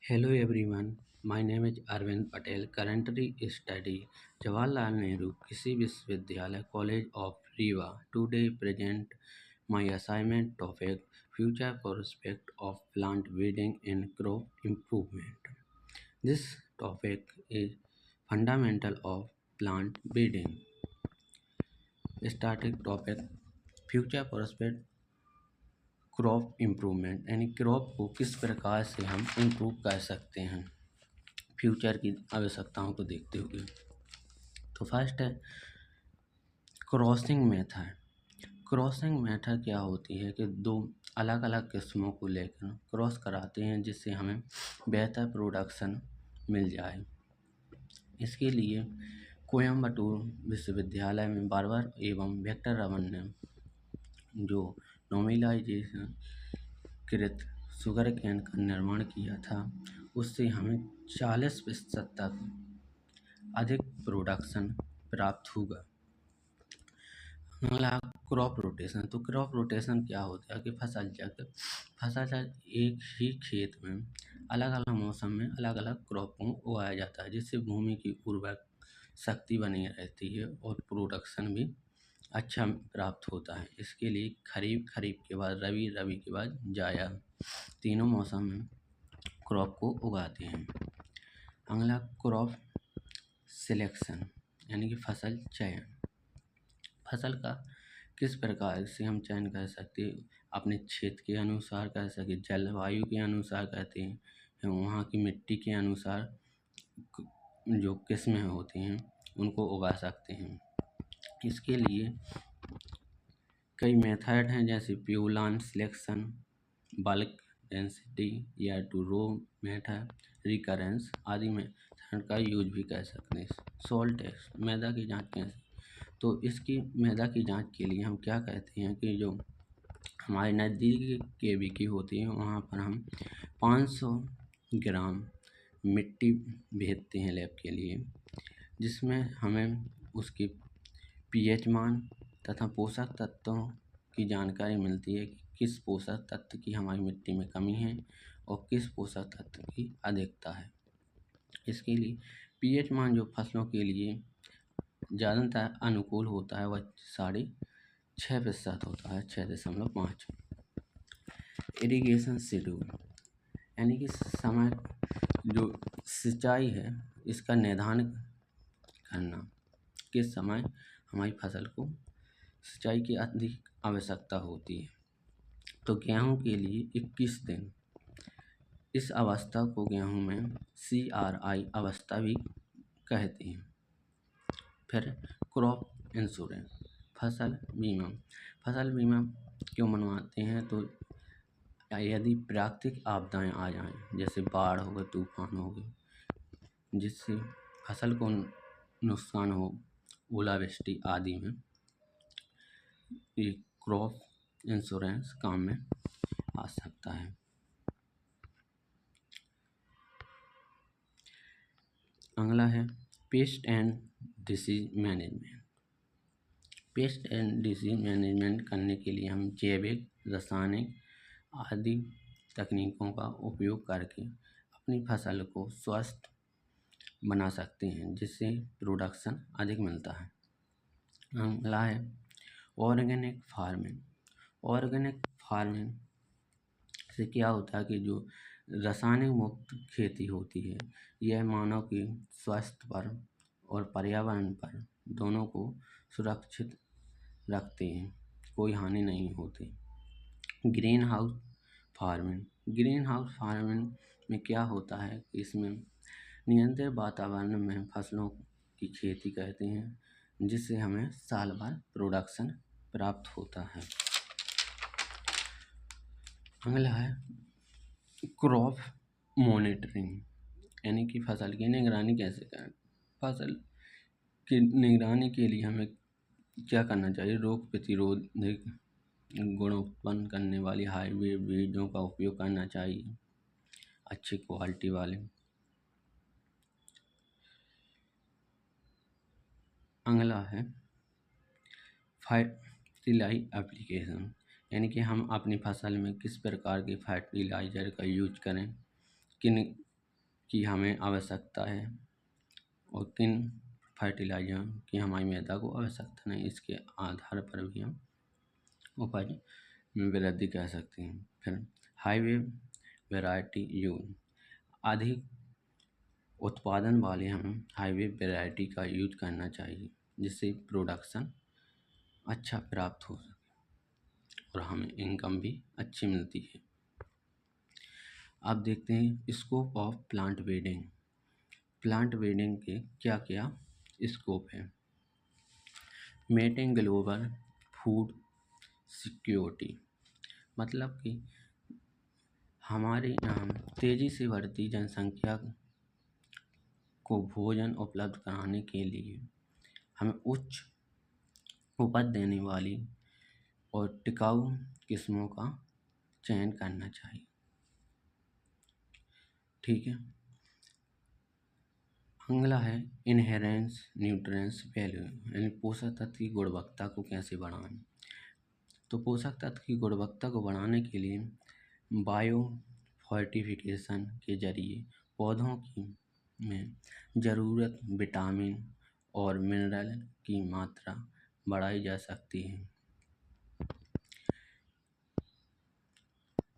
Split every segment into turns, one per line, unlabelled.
Hello everyone, my name is Arvind Patel, currently study Jawaharlal Nehru Krishi Vishwavidyalaya College of Rewa. Today present my assignment topic Future Prospect of Plant Breeding in Crop Improvement. This topic is fundamental of plant breeding. Starting topic Future Prospect crop improvement यानी crop को किस प्रकार से हम improve कर सकते हैं future की आवश्यकताओं को देखते हुए। तो फर्स्ट है क्रॉसिंग मेथड। क्रॉसिंग मेथड क्या होती है कि दो अलग अलग किस्मों को लेकर क्रॉस कराते हैं जिससे हमें बेहतर प्रोडक्शन मिल जाए। इसके लिए कोयम्बटूर विश्वविद्यालय में बार्बर एवं वेक्टर रमन ने जो नॉर्मलाइजेशन कृत शुगर केन का निर्माण किया था उससे हमें 40% तक अधिक प्रोडक्शन प्राप्त होगा। अगला क्रॉप रोटेशन। तो क्रॉप रोटेशन क्या होता है कि फसल एक ही खेत में अलग अलग मौसम में अलग अलग क्रॉप को उगाया जाता है जिससे भूमि की उर्वरक शक्ति बनी रहती है और प्रोडक्शन भी अच्छा प्राप्त होता है। इसके लिए खरीफ के बाद रबी के बाद जायद तीनों मौसम में क्रॉप को उगाते हैं। अगला क्रॉप सिलेक्शन यानी कि फसल चयन। फसल का किस प्रकार से हम चयन कर सकते हैं, अपने क्षेत्र के अनुसार कर सकते, जलवायु के अनुसार करते हैं, वहाँ की मिट्टी के अनुसार जो किस्में होती हैं उनको उगा सकते हैं। इसके लिए कई मेथड हैं जैसे प्यूलान सिलेक्शन, बल्क डेंसिटी या टू रो मेथड, रिकरेंस आदि मेथड का यूज भी कर सकते हैं। सॉल्ट टेस्ट, मैदा की जांच कैसे। तो इसकी मैदा की जांच के लिए हम क्या कहते हैं कि जो हमारे नज़दीक केवीकी होती है वहाँ पर हम 500 ग्राम मिट्टी भेजते हैं लैब के लिए, जिसमें हमें उसकी पीएच मान तथा पोषक तत्वों की जानकारी मिलती है कि किस पोषक तत्व की हमारी मिट्टी में कमी है और किस पोषक तत्व की अधिकता है। इसके लिए पीएच मान जो फसलों के लिए ज़्यादातर अनुकूल होता है वह 6.5% होता है, 6.5। इरिगेशन शेड्यूल यानी कि समय जो सिंचाई है इसका निर्धारण करना, किस समय हमारी फसल को सिंचाई की अधिक आवश्यकता होती है। तो गेहूं के लिए 21 दिन, इस अवस्था को गेहूं में CRI अवस्था भी कहते हैं। फिर क्रॉप इंश्योरेंस, फसल बीमा क्यों मनवाते हैं तो यदि प्राकृतिक आपदाएं आ जाएं जैसे बाढ़ हो गए, तूफान हो गए, जिससे फसल को नुकसान हो, ओलावृष्टि आदि में ये क्रॉप इंश्योरेंस काम में आ सकता है। अगला है paste and disease management. Paste and disease management करने के लिए हम जैविक, रासायनिक आदि तकनीकों का उपयोग करके अपनी फसल को स्वस्थ बना सकते हैं जिससे प्रोडक्शन अधिक मिलता है। अगला है ऑर्गेनिक फार्मिंग। ऑर्गेनिक फार्मिंग से क्या होता है कि जो रासायनिक मुक्त खेती होती है यह मानव के स्वास्थ्य पर और पर्यावरण पर दोनों को सुरक्षित रखते हैं, कोई हानि नहीं होती। ग्रीन हाउस फार्मिंग में क्या होता है कि इसमें नियंत्रित वातावरण में फसलों की खेती करते हैं जिससे हमें साल भर प्रोडक्शन प्राप्त होता है। अगला है क्रॉप मॉनिटरिंग यानी कि फसल की निगरानी कैसे करें। फसल की निगरानी के लिए हमें क्या करना चाहिए, रोग प्रतिरोधक गुण उत्पन्न करने वाली हाइब्रिड बीजों का उपयोग करना चाहिए, अच्छी क्वालिटी वाले। अगला है फर्टिलाइजर एप्लीकेशन यानी कि हम अपनी फसल में किस प्रकार के फर्टिलाइजर का यूज करें, किन की हमें आवश्यकता है और किन फर्टिलाइजर की हमारी मृदा को आवश्यकता नहीं, इसके आधार पर भी हम उपज में वृद्धि कर सकते हैं। फिर हाईवे वैरायटी यूज, अधिक उत्पादन वाले हमें हाईवे वैरायटी का यूज करना चाहिए, जिससे प्रोडक्शन अच्छा प्राप्त हो सके और हमें इनकम भी अच्छी मिलती है। अब देखते हैं scope of plant breeding. Plant breeding के क्या क्या स्कोप है। मेटिंग ग्लोबल फूड सिक्योरिटी, मतलब कि हमारे यहाँ तेज़ी से बढ़ती जनसंख्या को भोजन उपलब्ध कराने के लिए हमें उच्च उपज देने वाली और टिकाऊ किस्मों का चयन करना चाहिए। ठीक है। अगला है इनहेरेंस न्यूट्रिएंट्स वैल्यू, यानी पोषक तत्व की गुणवत्ता को कैसे बढ़ाएं। तो पोषक तत्व की गुणवत्ता को बढ़ाने के लिए बायो फोर्टिफिकेशन के जरिए पौधों की में ज़रूरत विटामिन और मिनरल की मात्रा बढ़ाई जा सकती है।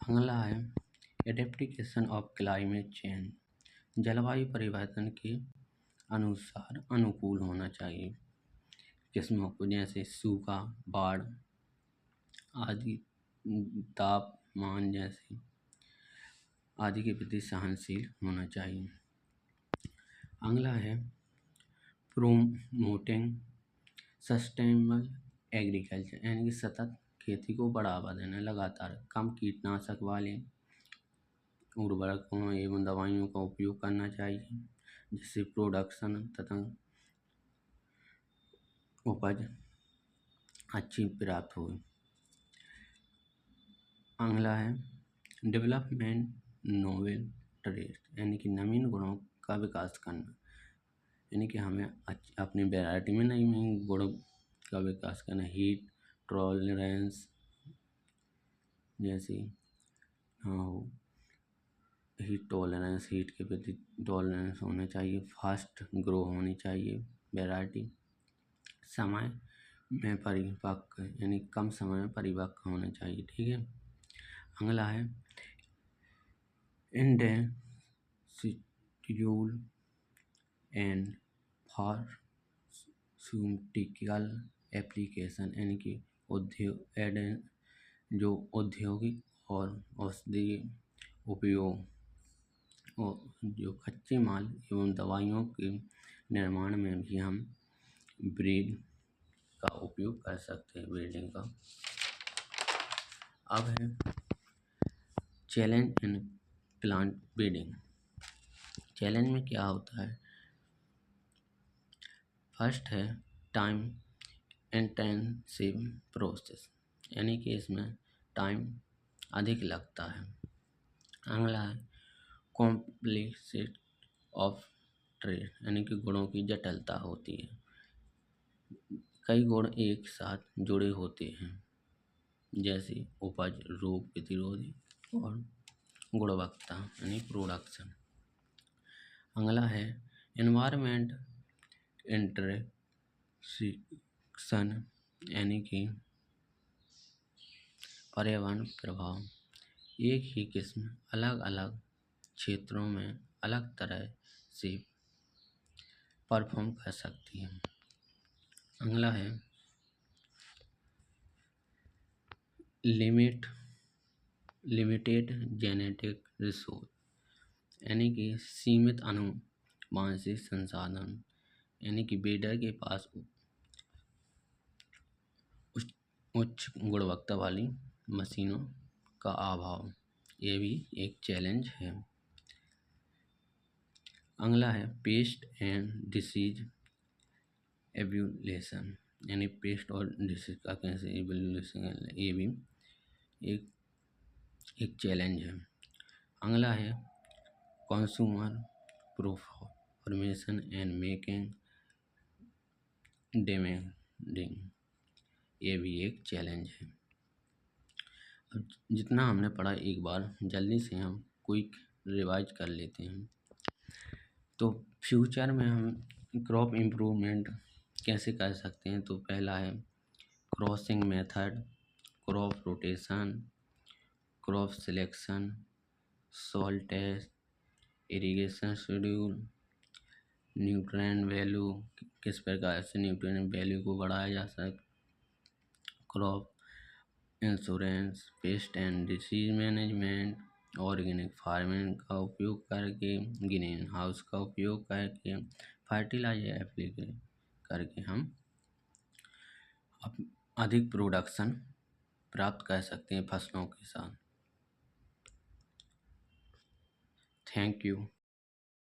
अगला है एडेप्टेशन ऑफ क्लाइमेट चेंज, जलवायु परिवर्तन के अनुसार अनुकूल होना चाहिए किस्मों को, जैसे सूखा, बाढ़ आदि, तापमान जैसे आदि के प्रति सहनशील होना चाहिए। अगला है प्रोमोटिंग सस्टेनेबल एग्रीकल्चर, यानी कि सतत खेती को बढ़ावा देना, लगातार कम कीटनाशक वाले उर्वरकों एवं दवाइयों का उपयोग करना चाहिए, जिससे प्रोडक्शन तथा उपज अच्छी प्राप्त हो। अगला है डेवलपमेंट नोवेल ट्रेड, यानी कि नवीन गुणों का विकास करना, यानी कि हमें अपनी वैरायटी में नई नई गुणों का विकास करना। हीट टॉलरेंस, जैसे हीट टॉलरेंस, हीट के प्रति टॉलरेंस होना चाहिए। फास्ट ग्रो होनी चाहिए वैरायटी। समय में परिपक्व, यानी कम समय में परिपक्व होना चाहिए। ठीक है। अगला है इंडस्ट्रियल एंड फार्मास्यूटिकल एप्लीकेशन, यानी कि जो औद्योगिक और औषधीय उपयोग और जो कच्चे माल एवं दवाइयों के निर्माण में भी हम ब्रीड का उपयोग कर सकते हैं, ब्रीडिंग का। अब है challenge in plant breeding. Challenge में क्या होता है। फर्स्ट है टाइम इंटेंसिव प्रोसेस, यानी कि इसमें टाइम अधिक लगता है। अगला है कॉम्प्लेक्सिटी ऑफ ट्रेड, यानी कि गुणों की जटिलता होती है, कई गुण एक साथ जुड़े होते हैं, जैसे उपज, रोग प्रतिरोधी और गुणवत्ता, यानी प्रोडक्शन। अगला है एनवायरमेंट इंटरेक्शन, यानी कि पर्यावरण प्रभाव। एक ही किस्म अलग अलग क्षेत्रों में अलग तरह से परफॉर्म कर सकती है। अगला है लिमिटेड जेनेटिक रिसोर्स, यानी कि सीमित आनुवंशिक संसाधन, यानी कि ब्रीडर के पास उच्च गुणवत्ता वाली मशीनों का अभाव, ये भी एक चैलेंज है। अगला है पेस्ट एंड डिसीज एवल्यूशन, यानी पेस्ट और डिसीज का कैसे एवल्यूशन, ये भी एक चैलेंज है। अगला है कंज्यूमर प्रोफॉर्मेशन एंड मेकिंग डिमांडिंग, ये भी एक चैलेंज है। अब जितना हमने पढ़ा एक बार जल्दी से हम क्विक रिवाइज कर लेते हैं। तो फ्यूचर में हम क्रॉप इम्प्रूवमेंट कैसे कर सकते हैं? तो पहला है crossing method, crop rotation, crop selection, soil test, irrigation schedule, nutrient value, किस प्रकार से न्यूट्रिएंट वैल्यू को बढ़ाया जा सकता, crop insurance, pest and disease management, organic farming का उपयोग करके, ग्रीन हाउस का उपयोग करके, फर्टिलाइजर एप्लीकेट करके हम अधिक प्रोडक्शन प्राप्त कर सकते हैं फसलों के साथ। Thank you.